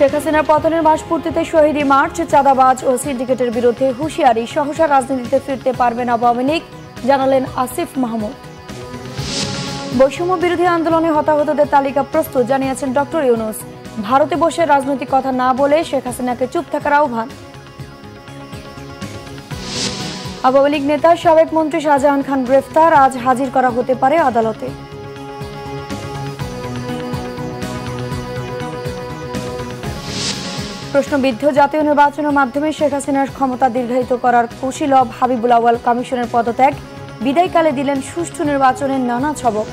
শেখ হাসিনার পতনের মাস পূর্তিতে শহীদী মার্চ, চাঁদাবাজ ও সিন্ডিকেটের বিরুদ্ধে হুঁশিয়ারি, সহসা রাজনীতিতে ফিরতে পারবেন আওয়ামী লীগ, জানালেন আসিফ মাহমুদ। বৈষম্য বিরোধী আন্দোলনে হতাহতদের তালিকা প্রস্তুত, জানিয়েছেন ডক্টর ইউনূস। ভারতে বসে রাজনৈতিক কথা না বলে শেখ হাসিনাকে চুপ থাকার আহ্বান। আওয়ামী লীগ নেতা সাবেক মন্ত্রী শাহজাহান খান গ্রেফতার, আজ হাজির করা হতে পারে আদালতে। প্রশ্নবিদ্ধ জাতীয় নির্বাচনের মাধ্যমে শেখ হাসিনার ক্ষমতা দীর্ঘায়িত করার কুশীলব হাবিবুল আউয়াল কমিশনের পদত্যাগ, বিদায়কালে দিলেন সুষ্ঠু নির্বাচনের নানা ছবক।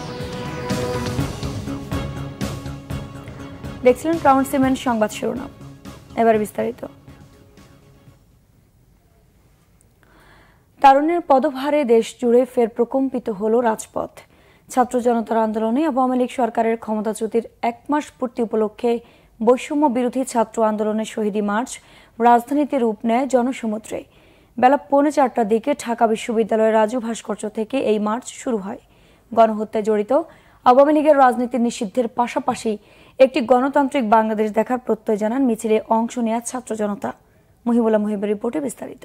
দেখছিলেন ক্রাউন সিমেন্ট সংবাদ শিরোনাম, এবার বিস্তারিত। তারুণ্যের পদভারে দেশ জুড়ে ফের প্রকম্পিত হল রাজপথ। ছাত্র জনতার আন্দোলনে আওয়ামী লীগ সরকারের ক্ষমতাচ্যুতির 1 মাস পূর্তি উপলক্ষে বৈষম্য বিরোধী ছাত্র আন্দোলনের শহীদী মার্চ রাজধানীতে রূপ নেয় জনসমুদ্রে। বেলা 4:45টার দিকে ঢাকা বিশ্ববিদ্যালয়ের রাজু ভাস্কর্য থেকে এই মার্চ শুরু হয়। গণহত্যায় জড়িত আওয়ামী লীগের রাজনীতি নিষিদ্ধের পাশাপাশি একটি গণতান্ত্রিক বাংলাদেশ দেখার প্রত্যয় জানান মিছিলে অংশ নেওয়া ছাত্র জনতা। মহিবুল্লাহ মুহিবের রিপোর্টে বিস্তারিত।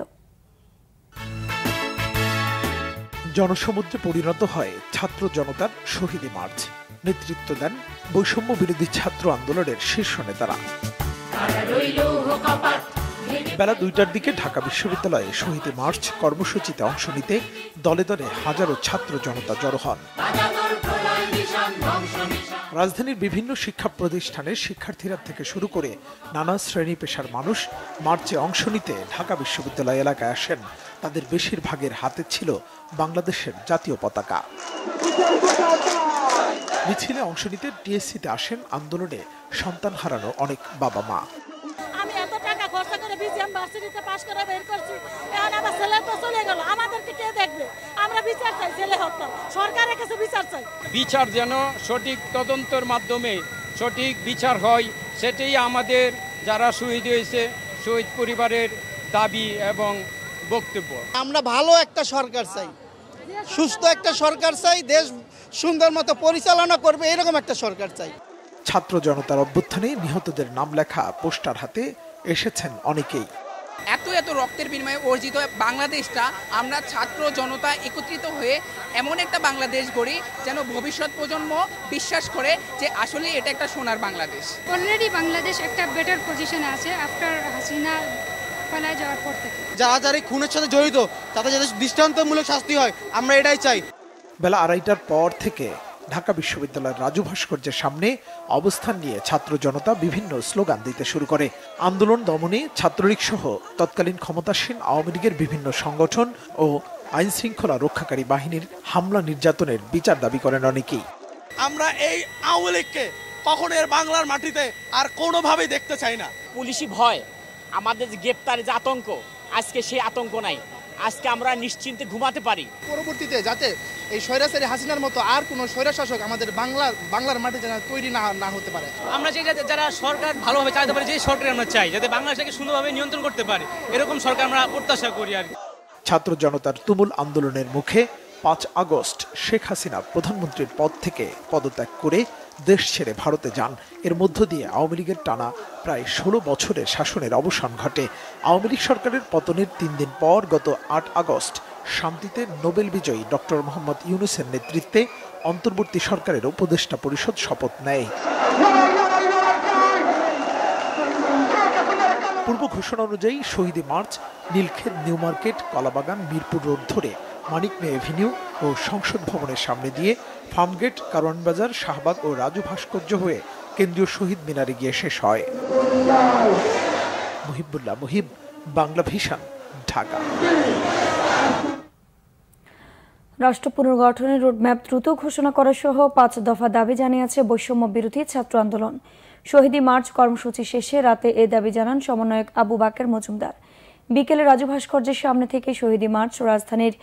জনসমুদ্রে পরিণত হয় ছাত্র জনতার শহীদী মার্চ। নেতৃত্ব দেন বৈষম্য বিরোধী ছাত্র আন্দোলনের শীর্ষ নেতারা। বেলা 2টার দিকে ঢাকা বিশ্ববিদ্যালয়ে শহীদী মার্চ কর্মসূচিতে অংশ নিতে দলে দলে হাজারো ছাত্র জনতা জড়ো হন। রাজধানীর বিভিন্ন শিক্ষা প্রতিষ্ঠানের শিক্ষার্থীরা থেকে শুরু করে নানা শ্রেণী পেশার মানুষ মার্চে অংশ নিতে ঢাকা বিশ্ববিদ্যালয় এলাকায় আসেন। তাদের বেশিরভাগের হাতে ছিল বাংলাদেশের জাতীয় পতাকা। মিছিলে অংশ নিতে টিএসসিতে আসেন আন্দোলনে সন্তান হারানো অনেক বাবা মা। আমি এত টাকা খরচ করে বিজিএম ভার্সিটিতে পাস করে বের করছি, এখন আমার ছেলে তো চলে গেল, আমাদেরকে কে দেখবে? আমরা বিচার চাই, ছেলে হত্যা, সরকারের কাছে বিচার চাই। বিচার যেন সঠিক তদন্তের মাধ্যমে সঠিক বিচার হয়, সেটাই আমাদের যারা শহীদ হয়েছে শহীদ পরিবারের দাবি এবং বক্তব্য। আমরা ভালো একটা সরকার চাই, সুস্থ একটা সরকার চাই, দেশ সুন্দর মতো পরিচালনা করবে এরকম একটা সরকার চাই। ছাত্র জনতার অভ্যুত্থানে নিহতদের নাম লেখা পোস্টার হাতে এসেছেন অনেকেই। এত রক্তের বিনিময়ে অর্জিত বাংলাদেশটা আমরা ছাত্র জনতা একত্রিত হয়ে এমন একটা বাংলাদেশ গড়ি যেন ভবিষ্যৎ প্রজন্ম বিশ্বাস করে যে আসলে এটা একটা সোনার বাংলাদেশ। অলরেডি বাংলাদেশ একটা বেটার পজিশনে আছে আফটার হাসিনা পালায় যাওয়ার পর থেকে। যারা খুনের সাথে জড়িত তাদের যাতে দৃষ্টান্তমূলক শাস্তি হয়, আমরা এটাই চাই। বেলা 2:30টার পর থেকে ঢাকা বিশ্ববিদ্যালয়ের রাজু ভাস্কর্যের সামনে অবস্থান নিয়ে ছাত্র জনতা বিভিন্ন স্লোগান দিতে শুরু করে। আন্দোলন দমনে ছাত্রলীগ সহ তৎকালীন ক্ষমতাসীন আওয়ামী লীগের বিভিন্ন সংগঠন ও আইন শৃঙ্খলা রক্ষাকারী বাহিনীর হামলা নির্যাতনের বিচার দাবি করেন অনেকেই। আমরা এই আওয়ামী লীগকে কখনো এর বাংলার মাটিতে আর কোনোভাবেই দেখতে চাই না। পুলিশি ভয়, আমাদের যে গ্রেপ্তারের যে আতঙ্ক, আজকে সেই আতঙ্ক নাই। আজকে আমরা নিশ্চিন্তে ঘুমাতে পারি। পরবর্তীতে যাতে এই স্বৈরাচারী হাসিনার মতো আর কোনো স্বৈরশাসক আমাদের বাংলার মাঠে যেন তৈরি না হতে পারে। আমরা চাই যারা সরকার ভালোভাবে চালাতে পারে, যে সরকার আমরা চাই যাতে বাংলাদেশকে সুন্দরভাবে নিয়ন্ত্রণ করতে পারে, এরকম সরকার আমরা প্রত্যাশা করি। আর ছাত্র জনতার তুমুল আন্দোলনের মুখে 5 আগস্ট শেখ হাসিনা প্রধানমন্ত্রীর পদ থেকে পদত্যাগ করে দেশ ছেড়ে ভারতে যান। এর মধ্য দিয়ে আওয়ামী লীগের টানা প্রায় 16 বছরের শাসনের অবসান ঘটে। আওয়ামী লীগ সরকারের পতনের 3 দিন পর গত 8 আগস্ট শান্তিতে নোবেল বিজয়ী ডক্টর মোহাম্মদ ইউনূসের নেতৃত্বে অন্তর্বর্তী সরকারের উপদেষ্টা পরিষদ শপথ নেয়। পূর্ব ঘোষণা অনুযায়ী Shahidi March Nilkhet, new market, কলাবাগান, মিরপুর রোড ধরে মানিক মে এভিনিউ ও সংসদ ভবনের সামনে দিয়ে ফার্মগেট, কারওয়ানবাজার, শাহবাগ ও রাজু ভাস্কর্য হয়ে কেন্দ্রীয় শহীদ মিনারে গিয়ে শেষ হয়। মুহিবুল্লাহ মুহিব, বাংলা ভিশন, ঢাকা। রাষ্ট্র পুনর্গঠনের রোডম্যাপ দ্রুত ঘোষণা করা সহ 5 দফা দাবি জানিয়েছে বৈষম্য বিরোধী ছাত্র আন্দোলন। শহীদী মার্চ কর্মসূচি শেষে রাতে এ দাবি জানান সমন্বয়ক আবু বাকের মজুমদার। বিকেলে রাজু ভাস্কর্যের সামনে থেকে শহীদী মার্চ রাজধানীর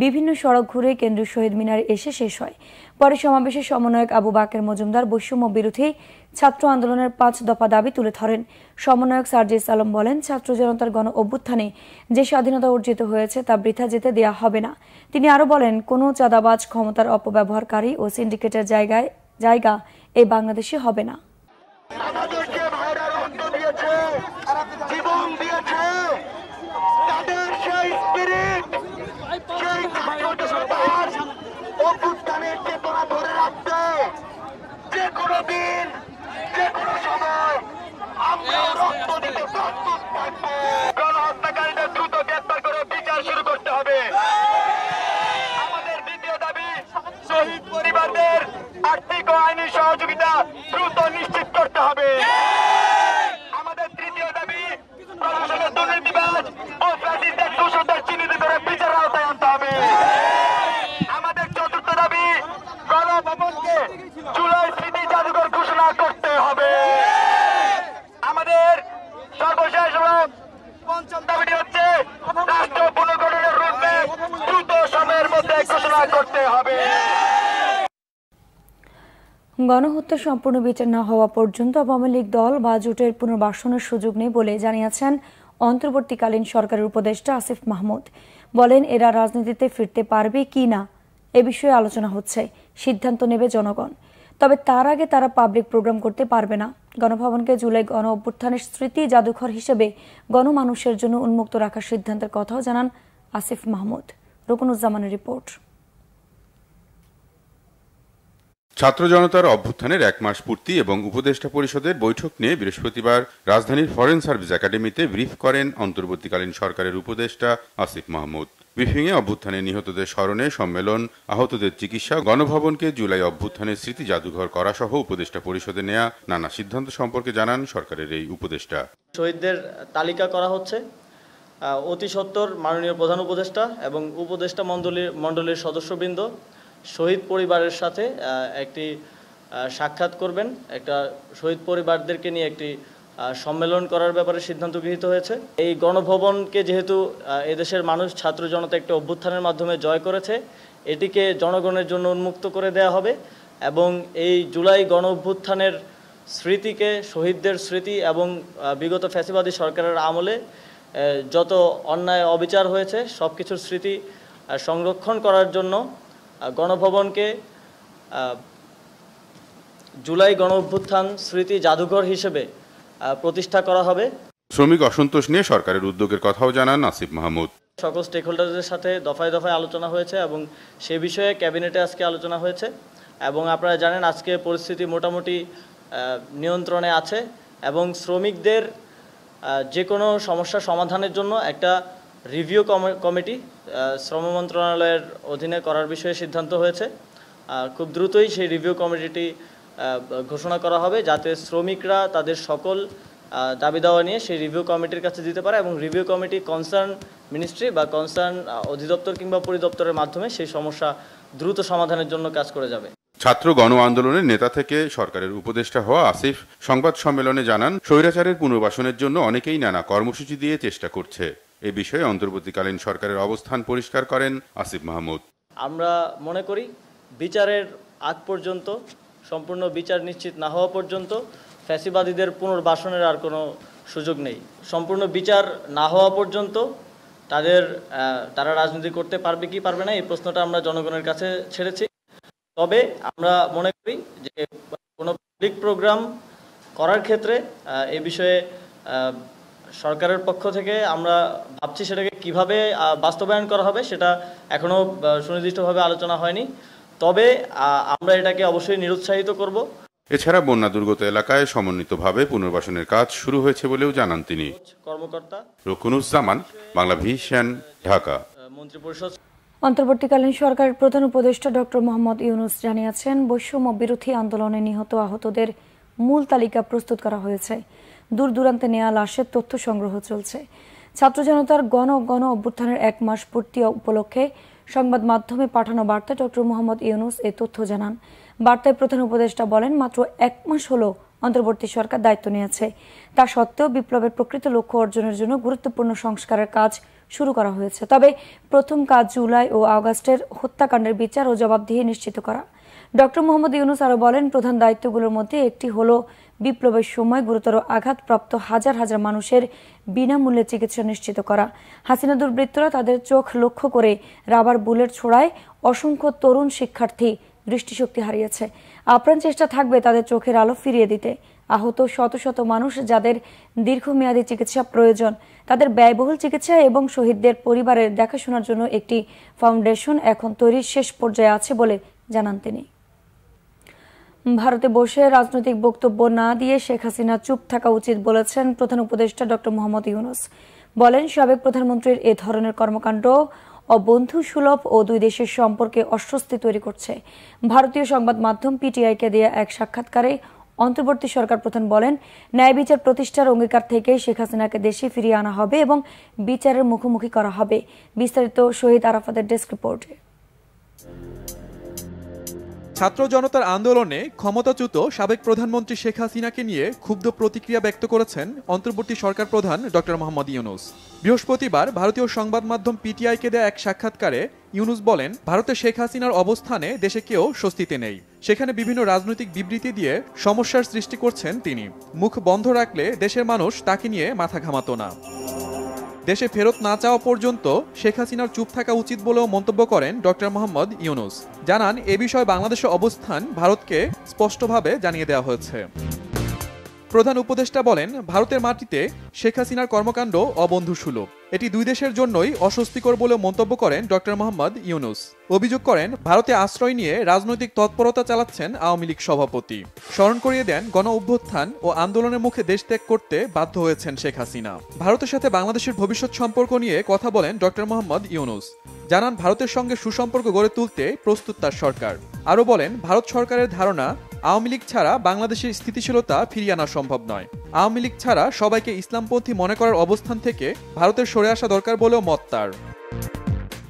বিভিন্ন সড়ক ঘুরে কেন্দ্রীয় শহীদ মিনারে এসে শেষ হয়। পরে সমাবেশে সমন্বয়ক আবু বাকের মজুমদার বৈষম্য বিরোধী ছাত্র আন্দোলনের 5 দফা দাবি তুলে ধরেন। সমন্বয়ক সার্জিস আলম বলেন, ছাত্র জনতার গণ অভ্যুত্থানে যে স্বাধীনতা অর্জিত হয়েছে তা বৃথা যেতে দেয়া হবে না। তিনি আরো বলেন, কোনো চাঁদাবাজ, ক্ষমতার অপব্যবহারকারী ও সিন্ডিকেটের জায়গা এই বাংলাদেশে হবে না। গণহত্যা সম্পূর্ণ বিচার না হওয়া পর্যন্ত আওয়ামী লীগ দল বা জোটের পুনর্বাসনের সুযোগ নেই বলে জানিয়েছেন অন্তর্বর্তীকালীন সরকারের উপদেষ্টা আসিফ মাহমুদ। বলেন, এরা রাজনীতিতে ফিরতে পারবে কি না এ বিষয়ে আলোচনা হচ্ছে, সিদ্ধান্ত নেবে জনগণ। তবে তার আগে তারা পাবলিক প্রোগ্রাম করতে পারবে না। গণভবনকে জুলাই গণ অভ্যুত্থানের স্মৃতি জাদুঘর হিসেবে গণমানুষের জন্য উন্মুক্ত রাখার সিদ্ধান্তের কথাও জানান আসিফ মাহমুদ। রুকনুজ্জামানের রিপোর্ট। ছাত্র জনতার অভ্যুত্থানের 1 মাস পূর্তি এবং উপদেষ্টা পরিষদের বৈঠক নিয়ে বৃহস্পতিবার রাজধানীর ফরেন সার্ভিস একাডেমিতে ব্রিফ করেন অন্তর্বর্তীকালীন সরকারের উপদেষ্টা আসিফ মাহমুদ। ব্রিফিংয়ে অভ্যুত্থানে নিহতদের স্মরণে সম্মেলন, আহতদের চিকিৎসা, গণভবনকে জুলাই অভ্যুত্থানের স্মৃতি জাদুঘর করা সহ উপদেষ্টা পরিষদে নেয়া নানা সিদ্ধান্ত সম্পর্কে জানান সরকারের এই উপদেষ্টা। শহীদদের তালিকা করা হচ্ছে, অতি সত্বর মাননীয় প্রধান উপদেষ্টা এবং উপদেষ্টা মণ্ডলীর সদস্যবৃন্দ শহীদ পরিবারের সাথে একটি সাক্ষাৎ করবেন। একটা শহীদ পরিবারদেরকে নিয়ে একটি সম্মেলন করার ব্যাপারে সিদ্ধান্ত গৃহীত হয়েছে। এই গণভবনকে যেহেতু এদেশের মানুষ ছাত্র জনতা একটা অভ্যুত্থানের মাধ্যমে জয় করেছে, এটিকে জনগণের জন্য উন্মুক্ত করে দেয়া হবে এবং এই জুলাই গণ অভ্যুত্থানের স্মৃতিকে, শহীদদের স্মৃতি এবং বিগত ফ্যাসিবাদী সরকারের আমলে যত অন্যায় অবিচার হয়েছে সব কিছুর স্মৃতি সংরক্ষণ করার জন্য গণভবনকে জুলাই গণ অভ্যুত্থান স্মৃতি জাদুঘর হিসেবে প্রতিষ্ঠা করা হবে। শ্রমিক অসন্তোষ নিয়ে সরকারের উদ্যোগের কথাও জানান আসিফ মাহমুদ। সকল স্টেক হোল্ডারদের সাথে দফায় দফায় আলোচনা হয়েছে এবং সে বিষয়ে ক্যাবিনেটে আজকে আলোচনা হয়েছে এবং আপনারা জানেন আজকে পরিস্থিতি মোটামুটি নিয়ন্ত্রণে আছে এবং শ্রমিকদের যে কোনো সমস্যা সমাধানের জন্য একটা রিভিউ কমিটি শ্রম মন্ত্রণালয়ের অধীনে করার বিষয়ে সিদ্ধান্ত হয়েছে। খুব দ্রুতই সেই রিভিউ কমিটিটি ঘোষণা করা হবে যাতে শ্রমিকরা তাদের সকল দাবি দাওয়া নিয়ে সেই রিভিউ কমিটির কাছে দিতে পারে এবং রিভিউ কমিটি কনসার্ন মিনিস্ট্রি বা কনসার্ন অধিদপ্তর কিংবা পরিদপ্তরের মাধ্যমে সেই সমস্যা দ্রুত সমাধানের জন্য কাজ করে যাবে। ছাত্র গণ আন্দোলনের নেতা থেকে সরকারের উপদেষ্টা হওয়া আসিফ সংবাদ সম্মেলনে জানান, স্বৈরাচারের পুনর্বাসনের জন্য অনেকেই নানা কর্মসূচি দিয়ে চেষ্টা করছে। এ বিষয়ে অন্তর্বর্তীকালীন সরকারের অবস্থান পরিষ্কার করেন আসিফ মাহমুদ। আমরা মনে করি বিচারের আগ পর্যন্ত, সম্পূর্ণ বিচার নিশ্চিত না হওয়া পর্যন্ত ফ্যাসিবাদীদের পুনর্বাসনের আর কোনো সুযোগ নেই। সম্পূর্ণ বিচার না হওয়া পর্যন্ত তারা রাজনীতি করতে পারবে কি পারবে না এই প্রশ্নটা আমরা জনগণের কাছে ছেড়েছি। তবে আমরা মনে করি যে কোনো পাবলিক প্রোগ্রাম করার ক্ষেত্রে এই বিষয়ে সরকারের পক্ষ থেকে আমরা ভাবছি সেটাকে কিভাবে বাস্তবায়ন করা হবে সেটা এখনও সুনির্দিষ্টভাবে আলোচনা হয়নি। তবে আমরা এটাকে অবশ্যই নিরুৎসাহিত করব। এছাড়া বন্যা দুর্গত এলাকায় সমন্বিতভাবে পুনর্বাসনের কাজ শুরু হয়েছে বলেও জানান তিনি। কর্মকর্তা রুকনুজ্জামান, বাংলা ভিশন, ঢাকা। মন্ত্রিপরিষদ অন্তর্বর্তীকালীন সরকারের প্রধান উপদেষ্টা ডক্টর মোহাম্মদ ইউনূস জানিয়েছেন, বৈষম্য বিরোধী আন্দোলনে নিহত আহতদের মূল তালিকা প্রস্তুত করা হয়েছে। দূর দূরান্তে নেওয়া লাশের তথ্য সংগ্রহ চলছে। ছাত্র জনতার গণ অভ্যুত্থানের 1 মাস পূর্তি উপলক্ষে সংবাদ মাধ্যমে পাঠানো বার্তায় ডক্টর মোহাম্মদ ইউনূস এ তথ্য জানান। বার্তায় প্রধান উপদেষ্টা বলেন, মাত্র 1 মাস হলো অন্তর্বর্তী সরকার দায়িত্ব নিয়েছে। তা সত্ত্বেও বিপ্লবের প্রকৃত লক্ষ্য অর্জনের জন্য গুরুত্বপূর্ণ সংস্কারের কাজ শুরু করা হয়েছে। তবে প্রথম কাজ জুলাই ও আগস্টের হত্যাকাণ্ডের বিচার ও জবাবদিহি নিশ্চিত করা। ডক্টর মোহাম্মদ ইউনূস আরও বলেন, প্রধান দায়িত্বগুলোর মধ্যে একটি হলো বিপ্লবের সময় গুরুতর আঘাতপ্রাপ্ত হাজার হাজার মানুষের বিনামূল্যে চিকিৎসা নিশ্চিত করা। হাসিনা দুর্বৃত্তরা তাদের চোখ লক্ষ্য করে রাবার বুলেট ছোড়ায় অসংখ্য তরুণ শিক্ষার্থী দৃষ্টিশক্তি হারিয়েছে। আপ্রাণ চেষ্টা থাকবে তাদের চোখের আলো ফিরিয়ে দিতে। আহত শত শত মানুষ যাদের দীর্ঘমেয়াদী চিকিৎসা প্রয়োজন, তাদের ব্যয়বহুল চিকিৎসা এবং শহীদদের পরিবারের দেখাশোনার জন্য একটি ফাউন্ডেশন এখন তৈরির শেষ পর্যায়ে আছে বলে জানান তিনি। ভারতে বসে রাজনৈতিক বক্তব্য না দিয়ে শেখ হাসিনা চুপ থাকা উচিত বলেছেন প্রধান উপদেষ্টা ডক্টর মোহাম্মদ ইউনূস। বলেন, সাবেক প্রধানমন্ত্রীর এ ধরনের কর্মকাণ্ড অবন্ধুসুলভ ও দুই দেশের সম্পর্কে অস্বস্তি তৈরি করছে। ভারতীয় সংবাদ মাধ্যম পিটিআইকে দেয়া এক সাক্ষাৎকারে অন্তর্বর্তী সরকার প্রধান বলেন, ন্যায় বিচার প্রতিষ্ঠার অঙ্গীকার থেকে শেখ হাসিনাকে দেশে ফিরিয়ে আনা হবে এবং বিচারের মুখোমুখি করা হবে। বিস্তারিত শহীদ আরাফাতের ডেস্ক রিপোর্টে। ছাত্র জনতার আন্দোলনে ক্ষমতাচ্যুত সাবেক প্রধানমন্ত্রী শেখ হাসিনাকে নিয়ে ক্ষুব্ধ প্রতিক্রিয়া ব্যক্ত করেছেন অন্তর্বর্তী সরকার প্রধান ডক্টর মোহাম্মদ ইউনূস। বৃহস্পতিবার ভারতীয় সংবাদ মাধ্যম পিটিআইকে দেয়া এক সাক্ষাৎকারে ইউনূস বলেন, ভারতে শেখ হাসিনার অবস্থানে দেশে কেউ স্বস্তিতে নেই। সেখানে বিভিন্ন রাজনৈতিক বিবৃতি দিয়ে সমস্যার সৃষ্টি করছেন তিনি। মুখ বন্ধ রাখলে দেশের মানুষ তাকে নিয়ে মাথা ঘামাতো না। দেশে ফেরত না চাওয়া পর্যন্ত শেখ হাসিনার চুপ থাকা উচিত বলেও মন্তব্য করেন ডক্টর মোহাম্মদ ইউনূস। জানান, এ বিষয়ে বাংলাদেশের অবস্থান ভারতকে স্পষ্টভাবে জানিয়ে দেওয়া হয়েছে। প্রধান উপদেষ্টা বলেন, ভারতের মাটিতে শেখ হাসিনার কর্মকাণ্ড অবন্ধুসুলভ। এটি দুই দেশের জন্যই অস্বস্তিকর বলে মন্তব্য করেন ডক্টর মোহাম্মদ ইউনূস। অভিযোগ করেন, ভারতে আশ্রয় নিয়ে রাজনৈতিক তৎপরতা চালাচ্ছেন আওয়ামী লীগ সভাপতি। স্মরণ করিয়ে দেন, গণ অভ্যুত্থান ও আন্দোলনের মুখে দেশ ত্যাগ করতে বাধ্য হয়েছেন শেখ হাসিনা। ভারতের সাথে বাংলাদেশের ভবিষ্যৎ সম্পর্ক নিয়ে কথা বলেন ডক্টর মোহাম্মদ ইউনূস। জানান, ভারতের সঙ্গে সুসম্পর্ক গড়ে তুলতে প্রস্তুত তার সরকার। আরও বলেন, ভারত সরকারের ধারণা আওয়ামী লীগ ছাড়া বাংলাদেশের স্থিতিশীলতা ফিরিয়ে আনা সম্ভব নয়। আওয়ামী লীগ ছাড়া সবাইকে ইসলামপন্থী মনে করার অবস্থান থেকে ভারতের সরে আসা দরকার বলেও মত তার।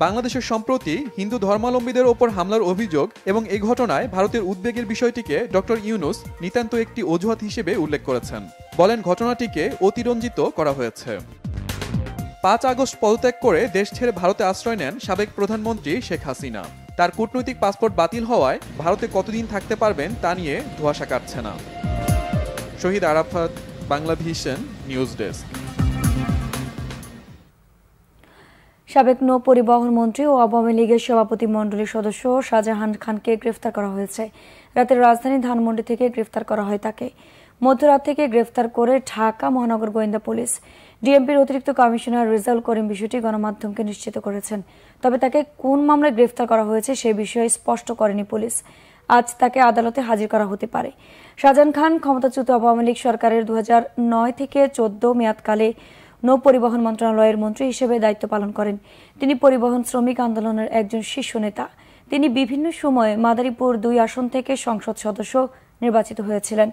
বাংলাদেশের সম্প্রতি হিন্দু ধর্মাবলম্বীদের ওপর হামলার অভিযোগ এবং এই ঘটনায় ভারতের উদ্বেগের বিষয়টিকে ডক্টর ইউনূস নিতান্ত একটি অজুহাত হিসেবে উল্লেখ করেছেন। বলেন, ঘটনাটিকে অতিরঞ্জিত করা হয়েছে। 5 আগস্ট পদত্যাগ করে দেশ ছেড়ে ভারতে আশ্রয় নেন সাবেক প্রধানমন্ত্রী শেখ হাসিনা। তার কূটনৈতিক পাসপোর্ট বাতিল হওয়ায় ভারতে কতদিন থাকতে পারবেন তা নিয়ে ধোঁয়াশা কাটছে না। শহীদ আরাফাত, বাংলাভিশন নিউজ ডেস্ক। সাবেক নৌ পরিবহন মন্ত্রী ও আওয়ামী লীগের সভাপতি মণ্ডলীর সদস্য শাহজাহান খানকে গ্রেফতার করা হয়েছে। রাতের রাজধানী ধানমন্ডি থেকে গ্রেফতার করা হয় তাকে। মধ্যরাত থেকে গ্রেফতার করে ঢাকা মহানগর গোয়েন্দা পুলিশ। ডিএমপির অতিরিক্ত কমিশনার রেজাউল করিম বিষয়টি গণমাধ্যমকে নিশ্চিত করেছেন। তবে তাকে কোন মামলায় গ্রেফতার করা হয়েছে সে বিষয়ে স্পষ্ট করেনি পুলিশ। আজ তাকে আদালতে হাজির করা হতে পারে। শাহজাহান খান ক্ষমতাচ্যুত আওয়ামী লীগ সরকারের 2009 থেকে 14 মেয়াদকালে নৌ পরিবহন মন্ত্রণালয়ের মন্ত্রী হিসেবে দায়িত্ব পালন করেন। তিনি পরিবহন শ্রমিক আন্দোলনের একজন শীর্ষ নেতা। তিনি বিভিন্ন সময়ে মাদারীপুর 2 আসন থেকে সংসদ সদস্য নির্বাচিত হয়েছিলেন।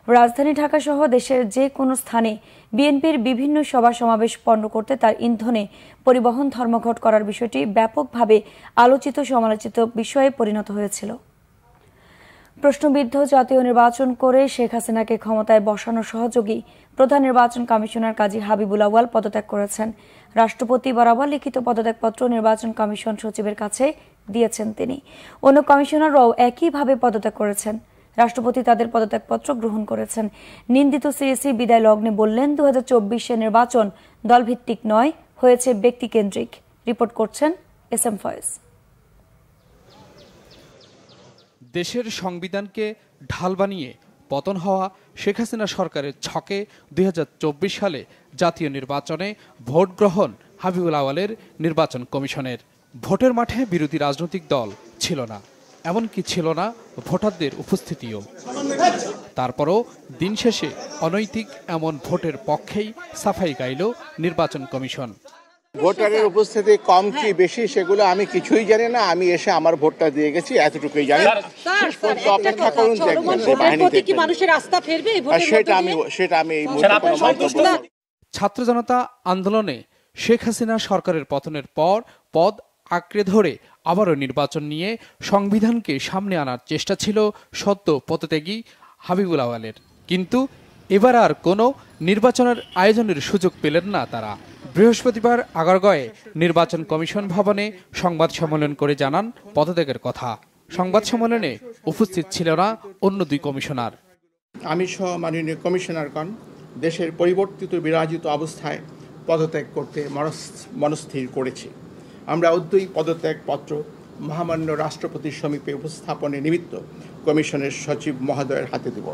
রাজধানী ঢাকা সহ দেশের যে কোনো স্থানে বিএনপির বিভিন্ন সভা সমাবেশ পণ্ড করতে তার ইন্ধনে পরিবহন ধর্মঘট করার বিষয়টি ব্যাপকভাবে আলোচিত সমালোচিত বিষয়ে পরিণত হয়েছিল। প্রশ্নবিদ্ধ জাতীয় নির্বাচন করে শেখ হাসিনাকে ক্ষমতায় বসানোর সহযোগী প্রধান নির্বাচন কমিশনার কাজী হাবিবুল আউয়াল পদত্যাগ করেছেন। রাষ্ট্রপতি বরাবর লিখিত পদত্যাগপত্র নির্বাচন কমিশন সচিবের কাছে দিয়েছেন তিনি। অন্য কমিশনাররাও একইভাবে পদত্যাগ করেছেন। রাষ্ট্রপতি তাদের পদত্যাগপত্র গ্রহণ করেছেন। নিন্দিত সিএসি বিদায় লগ্নে বললেন, 2024 নির্বাচন দলভিত্তিক নয়, হয়েছে ব্যক্তিকেন্দ্রিক। রিপোর্ট করছেন এসএম ফয়েজ। দেশের সংবিধানকে ঢাল বানিয়ে পতন হওয়া শেখ হাসিনা সরকারের ছকে 2024 সালে জাতীয় নির্বাচনে ভোট গ্রহণ হাবিবুল আউয়ালের নির্বাচন কমিশনের। ভোটের মাঠে বিরোধী রাজনৈতিক দল ছিল না, এমনকি ছিল না ভোটারদের উপস্থিতিও। তারপরও দিন শেষে অনৈতিক এমন ভোটের পক্ষেই সাফাই গাইল নির্বাচন কমিশন। ভোটারের উপস্থিতি কম কি বেশি সেগুলো আমি কিছুই জানি না। আমি এসে আমার ভোটটা দিয়ে গেছি, এতটুকুই জানি। অপেক্ষা করুন, সেটা আমি এই ছাত্র জনতা আন্দোলনে শেখ হাসিনা সরকারের পতনের পর পদ আঁকড়ে ধরে আবারও নির্বাচন নিয়ে সংবিধানকে সামনে আনার চেষ্টা ছিল সদ্য পদত্যাগী হাবিবুল আউয়ালের। কিন্তু এবার আর কোনো নির্বাচনের আয়োজনের সুযোগ পেলেন না তারা। বৃহস্পতিবার আগারগাঁয়ে নির্বাচন কমিশন ভবনে সংবাদ সম্মেলন করে জানান পদত্যাগের কথা। সংবাদ সম্মেলনে উপস্থিত ছিল না অন্য 2 কমিশনার। আমি সহ মাননীয় কমিশনারগণ দেশের পরিবর্তিত বিরাজিত অবস্থায় পদত্যাগ করতে মনস্থির করেছি। আমরা উদ্যয়ী পদত্যাগপত্র মহামান্য রাষ্ট্রপতির সমীপে উপস্থাপনের নিমিত্ত কমিশনের সচিব মহোদয়ের হাতে দেব।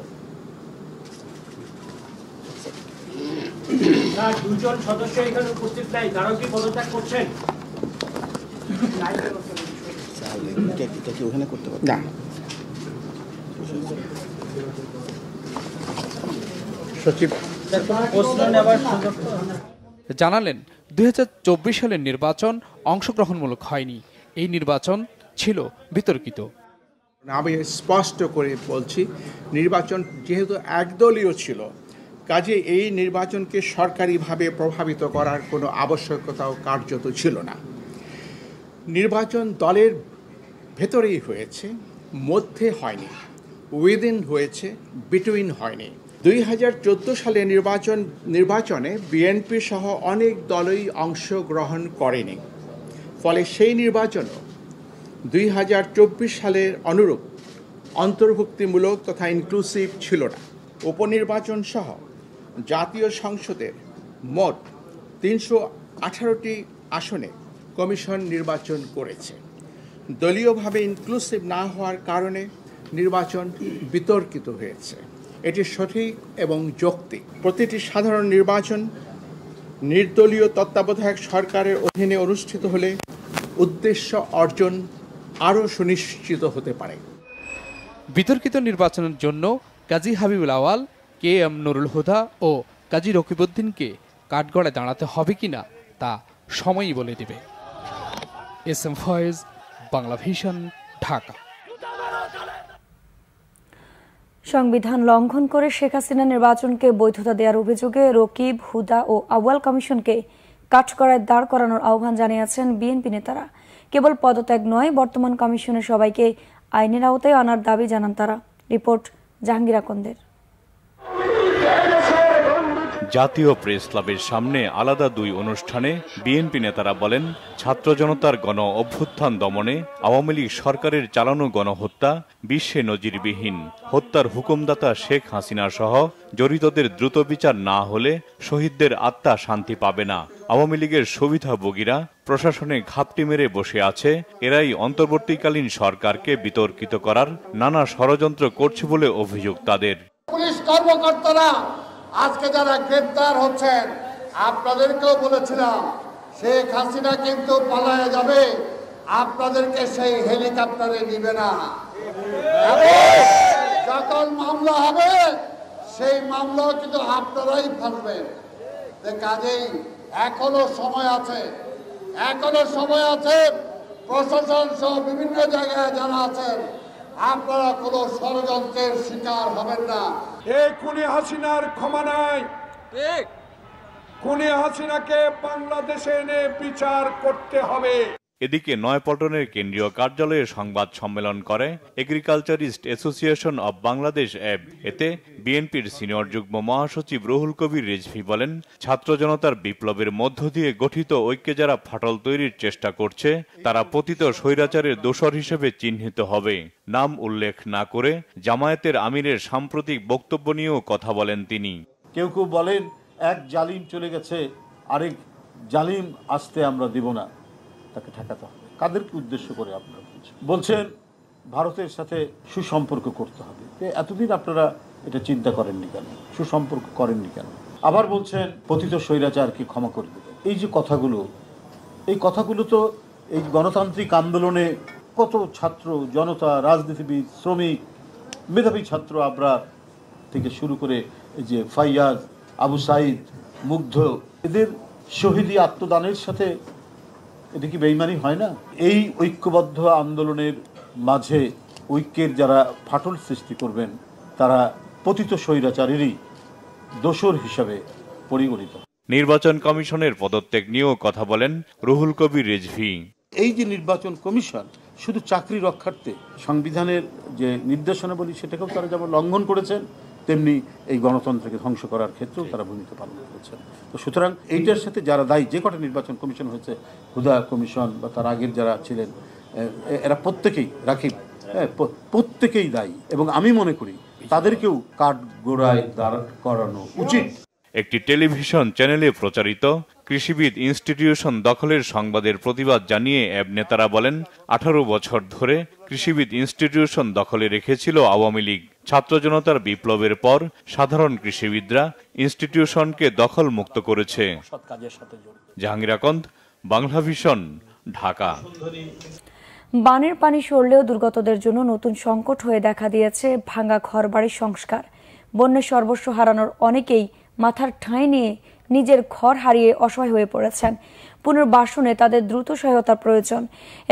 দুজন সদস্য এখানে উপস্থিত নাই, তারা কি পদত্যাগ করছেন? না, সচিব জানালেন 2024 সালের নির্বাচন অংশগ্রহণমূলক হয়নি, এই নির্বাচন ছিল বিতর্কিত। আমি স্পষ্ট করে বলছি, নির্বাচন যেহেতু একদলীয় ছিল, কাজে এই নির্বাচনকে সরকারিভাবে প্রভাবিত করার কোনো আবশ্যকতাও কার্যত ছিল না। নির্বাচন দলের ভেতরেই হয়েছে, মধ্যে হয়নি, উইদিন হয়েছে, বিটুইন হয়নি। 2014 সালে নির্বাচনে বিএনপি সহ অনেক দলই অংশগ্রহণ করেনি। ফলে সেই নির্বাচনও 2024 সালের অনুরূপ অন্তর্ভুক্তিমূলক তথা ইনক্লুসিভ ছিল না। উপনির্বাচন সহ জাতীয় সংসদের মোট ৩১৮টি আসনে কমিশন নির্বাচন করেছে। দলীয়ভাবে ইনক্লুসিভ না হওয়ার কারণে নির্বাচন বিতর্কিত হয়েছে। এটি সঠিক এবং যৌক্তিক। প্রতিটি সাধারণ নির্বাচন নির্দলীয় তত্ত্বাবধায়ক সরকারের অধীনে অনুষ্ঠিত হলে উদ্দেশ্য অর্জন আরও সুনিশ্চিত হতে পারে। বিতর্কিত নির্বাচনের জন্য কাজী হাবিবুল আওয়াল, KM নুরুল হুদা ও কাজী রকিবউদ্দিনকে কাঠগড়ায় দাঁড়াতে হবে কিনা তা সময়ই বলে দেবে। SM Foyez, Bangla Vision, Dhaka. সংবিধান লঙ্ঘন করে শেখ হাসিনা নির্বাচনকে বৈধতা দেওয়ার অভিযোগে রকিব, হুদা ও আউয়াল কমিশনকে কাঠগড়ায় দাঁড় করানোর আহ্বান জানিয়েছেন বিএনপি নেতারা। কেবল পদত্যাগ নয়, বর্তমান কমিশনের সবাইকে আইনের আওতায় আনার দাবি জানান তারা। রিপোর্ট জাহাঙ্গীর আকন্দের। জাতীয় প্রেস ক্লাবের সামনে আলাদা দুই অনুষ্ঠানে বিএনপি নেতারা বলেন, ছাত্র জনতার গণ অভ্যুত্থান দমনে আওয়ামী লীগ সরকারের চালানো গণহত্যা বিশ্বে নজিরবিহীন। হত্যার হুকুমদাতা শেখ হাসিনা সহ জড়িতদের দ্রুত বিচার না হলে শহীদদের আত্মা শান্তি পাবে না। আওয়ামী লীগের সুবিধাভোগীরা প্রশাসনে ঘাপটি মেরে বসে আছে। এরাই অন্তর্বর্তীকালীন সরকারকে বিতর্কিত করার নানা ষড়যন্ত্র করছে বলে অভিযোগ তাদের। পুলিশ কর্মকর্তারা আজকে যারা গ্রেপ্তার হচ্ছেন, আপনাদেরকেও বলেছিলাম শেখ হাসিনা কিন্তু পালায়ে যাবে, আপনাদেরকে সেই হেলিকপ্টারে নিবে না। যখন মামলা হবে সেই মামলাও কিন্তু আপনারাই ফাঁসবেন। কাজেই এখনো সময় আছে, এখনো সময় আছে। প্রশাসন সহ বিভিন্ন জায়গায় যারা আছেন, আপনারা কোনো ষড়যন্ত্রের শিকার হবেন না। এই খুনি হাসিনার ক্ষমা নাই। খুনি হাসিনাকে বাংলাদেশে এনে বিচার করতে হবে। এদিকে নয়াপল্টনের কেন্দ্রীয় কার্যালয়ে সংবাদ সম্মেলন করে এগ্রিকালচারিস্ট অ্যাসোসিয়েশন অব বাংলাদেশ অ্যাব। এতে বিএনপির সিনিয়র যুগ্ম মহাসচিব রুহুল কবির রিজভী বলেন, ছাত্র জনতার বিপ্লবের মধ্য দিয়ে গঠিত ঐক্যে যারা ফাটল তৈরির চেষ্টা করছে তারা পতিত স্বৈরাচারের দোসর হিসেবে চিহ্নিত হবে। নাম উল্লেখ না করে জামায়াতের আমিরের সাম্প্রতিক বক্তব্য নিয়েও কথা বলেন তিনি। কেউ কেউ বলেন এক জালিম চলে গেছে, আরেক জালিম আসতে আমরা দেব না, তাকে ঠেকাতে হবে। কাদেরকে উদ্দেশ্য করে আপনারা বলছেন ভারতের সাথে সুসম্পর্ক করতে হবে? এতদিন আপনারা এটা চিন্তা করেননি কেন? সুসম্পর্ক করেননি কেন? আবার বলছেন পতিত স্বৈরাচারকে ক্ষমা করে দেবে। এই যে কথাগুলো, এই কথাগুলো তো এই গণতান্ত্রিক আন্দোলনে কত ছাত্র জনতা, রাজনীতিবিদ, শ্রমিক, মেধাবী ছাত্র আবরার থেকে শুরু করে এই যে ফাইয়াজ, আবু সাইদ, মুগ্ধ, এদের শহীদি আত্মদানের সাথে এটা কি বেইমানি হয় না? এই ঐক্যবদ্ধ আন্দোলনের মাঝে ঐক্যের যারা ফাটল সৃষ্টি করবেন তারা পতিত স্বৈরাচারেরই দোসর হিসাবে পরিগণিত। নির্বাচন কমিশনের পদত্যাগ নিয়েও কথা বলেন রুহুল কবির রিজভী। এই যে নির্বাচন কমিশন শুধু চাকরি রক্ষার্থে সংবিধানের যে নির্দেশনাবলী সেটাকেও তারা যেমন লঙ্ঘন করেছেন, তেমনি এই গণতন্ত্রকে ধ্বংস করার ক্ষেত্রেও তারা ভূমিকা পালন করেছেন। তো সুতরাং এইটার সাথে যারা দায়ী, যে কটা নির্বাচন কমিশন হয়েছে, হুদা কমিশন বা তার আগের যারা ছিলেন, এরা প্রত্যেকেই, রাকিব, প্রত্যেকেই দায়ী এবং আমি মনে করি তাদেরকেও কাঠগড়ায় দাঁড় করানো উচিত। একটি টেলিভিশন চ্যানেলে প্রচারিত কৃষিবিদ ইনস্টিটিউশন দখলের সংবাদের প্রতিবাদ জানিয়ে অ্যাব নেতারা বলেন, 18 বছর ধরে কৃষিবিদ ইনস্টিটিউশন দখলে রেখেছিল আওয়ামী লীগ। ছাত্র জনতার বিপ্লবের পর সাধারণ কৃষিবিদরা ইনস্টিটিউশনকে দখল মুক্ত করেছে। জাহাঙ্গীর আকন্দ, বাংলা ভিশন, ঢাকা। বানের পানি সরলেও দুর্গতদের জন্য নতুন সংকট হয়ে দেখা দিয়েছে ভাঙা ঘরবাড়ির সংস্কার। বন্যায় সর্বস্ব হারানোর অনেকেই মাথার ঠাঁই নিয়ে নিজের ঘর হারিয়ে অসহায় হয়ে পড়েছেন। পুনর্বাসনে তাদের দ্রুত সহায়তার প্রয়োজন।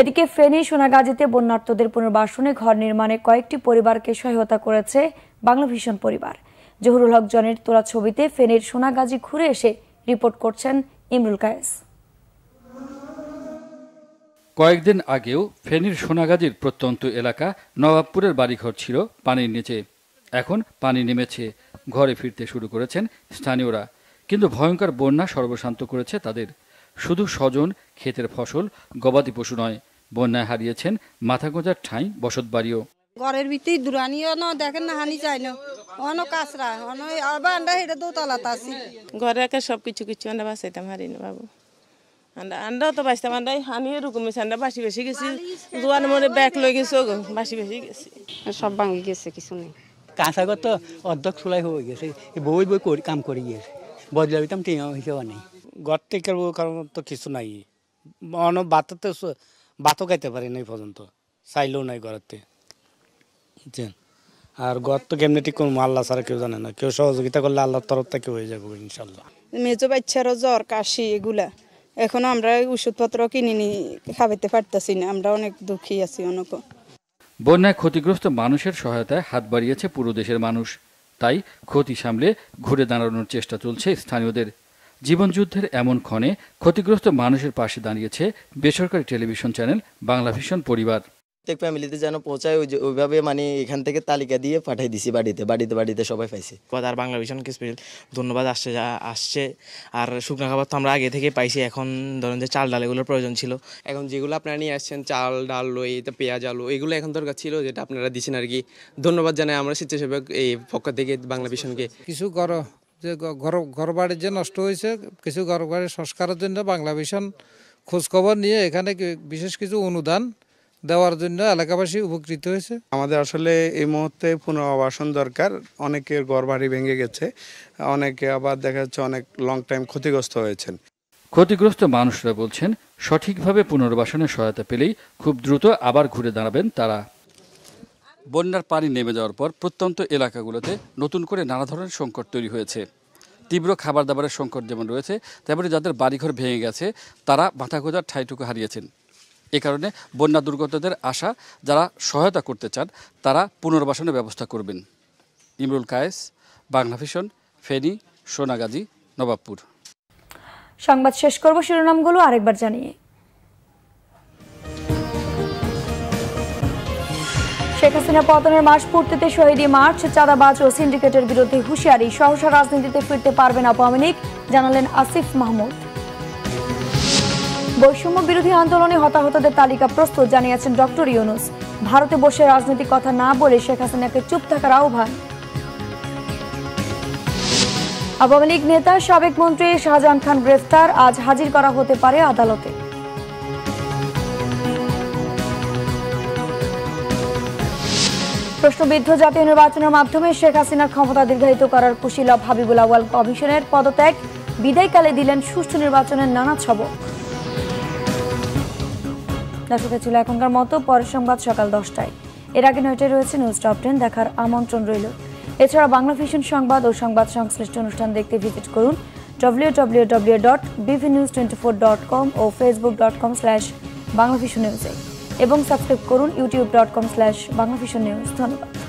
এদিকে ফেনী, সোনাগাজীতে বন্যার্তদের পুনর্বাসনে ঘর নির্মাণে কয়েকটি পরিবারকে সহায়তা করেছে বাংলা ভিশন পরিবার। জহুরুল হক জনের তোলা ছবিতে ফেনীর সোনাগাজী ঘুরে এসে রিপোর্ট করছেন ইমরুল কায়েস। কয়েকদিন আগেও ফেনীর সোনাগাজীর প্রত্যন্ত এলাকা নবাবপুরের বাড়িঘর ছিল পানির নিচে। এখন পানি নেমেছে, ঘরে ফিরতে শুরু করেছেন স্থানীয়রা। কিন্তু ভয়ঙ্কর বন্যা সর্বশান্ত করেছে তাদের। শুধু স্বজন, ক্ষেতের ফসল, গবাদি পশু নয়, বন্যায় হারিয়েছেন মাথা গোঁজার ঠাঁই, বসতবাড়িও। ঘরের ভিতরে দুরানিও না দেখেন না হানি চাই না অনো কাঁচরা অনো আবার আন্ডা হেঁটে দোতলাতে আছি ঘরে একা সব কিছু আন্ডা বাঁচাইতাম হারি না বাবু আন্ডাও তো বাঁচতাম আন্ডাই হানি এরকম আন্ডা বাসি বেশি গেছি দুয়ার মধ্যে ব্যাগ লয়ে গেছে বাসি বেশি গেছি সব ভাঙি গেছে কিছু নেই কাঁচা ঘর তো অর্ধেক চুলাই হয়ে গেছে বই বই করে কাম করে গিয়েছে বদলা দিতাম টিয়া হিসেবে নেই ঘর থেকে কারণ তো কিছু নাই বাতাতে বাতও খাইতে পারি না এই পর্যন্ত চাইলেও নাই ঘরেতে আর ঘর তো কেমনি ঠিক করবো আল্লাহ ছাড়া কেউ জানে না কেউ সহযোগিতা করলে আল্লাহর তরফ থেকে হয়ে যাবে ইনশাল্লাহ মেজো বাচ্চারও জ্বর কাশি এগুলা এখন আমরা ওষুধপত্র কিনে নি খাওয়াতে পারতেছি না আমরা অনেক দুঃখী আছি অনেক বন্যায় ক্ষতিগ্রস্ত মানুষের সহায়তায় হাত বাড়িয়েছে পুরো দেশের মানুষ তাই ক্ষতি সামলে ঘুরে দাঁড়ানোর চেষ্টা চলছে স্থানীয়দের জীবনযুদ্ধের এমন ক্ষণে ক্ষতিগ্রস্ত মানুষের পাশে দাঁড়িয়েছে বেসরকারি টেলিভিশন চ্যানেল বাংলা ভিশন পরিবার প্রত্যেক ফ্যামিলিতে যেন পৌঁছায় ওইভাবে মানে এখান থেকে তালিকা দিয়ে পাঠিয়ে দিছি বাড়িতে সবাই পাইছে আর বাংলা ভিশনকে স্পেশাল ধন্যবাদ আসছে আর শুকনো খাবার তো আমরা আগে থেকে পাইছি এখন ধরেন যে চাল ডাল এগুলোর প্রয়োজন ছিল এখন যেগুলো আপনারা নিয়ে আসছেন চাল ডাল পেঁয়াজ আলু এগুলো এখন দরকার ছিল যেটা আপনারা দিচ্ছেন আর কি ধন্যবাদ জানাই আমরা স্বেচ্ছাসেবক এই পক্ষ থেকে বাংলা ভিশনকে কিছু ঘর বাড়ির যে নষ্ট হয়েছে কিছু ঘর বাড়ির সংস্কারের জন্য বাংলা ভিশন খোঁজখবর নিয়ে এখানে বিশেষ কিছু অনুদান দেওয়ার জন্য এলাকাবাসী উপকৃত হয়েছে আমাদের আসলে এই মুহূর্তে পুনর্বাসন দরকার অনেকের ঘর বাড়ি ভেঙে গেছে অনেকে আবার দেখা যাচ্ছে অনেক লং টাইম ক্ষতিগ্রস্ত হয়েছেন ক্ষতিগ্রস্ত মানুষরা বলছেন সঠিকভাবে পুনর্বাসনের সহায়তা পেলেই খুব দ্রুত আবার ঘুরে দাঁড়াবেন তারা বন্যার পানি নেমে যাওয়ার পর প্রত্যন্ত এলাকাগুলোতে নতুন করে নানা ধরনের সংকট তৈরি হয়েছে তীব্র খাবার দাবারের সংকট যেমন রয়েছে তেমনি যাদের বাড়িঘর ভেঙে গেছে তারা মাথা গোঁজার ঠাঁইটুকু হারিয়েছেন এ কারণে বন্যা দুর্গতদের আশা যারা সহায়তা করতে চান তারা পুনর্বাসনের ব্যবস্থা করবেন ইমরুল কায়েস বাংলা ভিশন ফেনী সোনাগাজী নবাবপুর সংবাদ শেষ করব শিরোনামগুলো আরেকবার জানিয়ে শেখ হাসিনা পতনের মাস পূর্তিতে শহীদী মার্চ চাঁদাবাজ ও সিন্ডিকেটের বিরুদ্ধে হুঁশিয়ারি সহসা রাজনীতিতে ফিরতে পারবেন আওয়ামী লীগ জানালেন আসিফ মাহমুদ বৈষম্য বিরোধী আন্দোলনে হতাহতদের তালিকা প্রস্তুত জানিয়েছেন ডক্টর ইউনূস ভারতে বসে রাজনৈতিক কথা না বলে শেখ হাসিনাকে চুপ থাকার আহ্বান আওয়ামী লীগ নেতা সাবেক মন্ত্রী শাহজাহান খান গ্রেফতার আজ হাজির করা হতে পারে আদালতে প্রশ্নবিদ্ধ জাতীয় নির্বাচনের মাধ্যমে শেখ হাসিনার ক্ষমতা দীর্ঘায়িত করার কুশীলভ হাবিবুল আউয়াল কমিশনের পদত্যাগ বিদায়কালে দিলেন সুষ্ঠু নির্বাচনের নানা ছবক দর্শক ছিল এখনকার মতো পরের সংবাদ সকাল 10টায় এর আগে 9টায় রয়েছে নিউজ টপ 10 দেখার আমন্ত্রণ রইল এছাড়া বাংলা ভিশন সংবাদ ও সংবাদ সংশ্লিষ্ট অনুষ্ঠান দেখতে ভিজিট করুন www.bvnews24.com ও facebook.com/banglavisionnews এবং সাবস্ক্রাইব করুন youtube.com/banglavisionnews ধন্যবাদ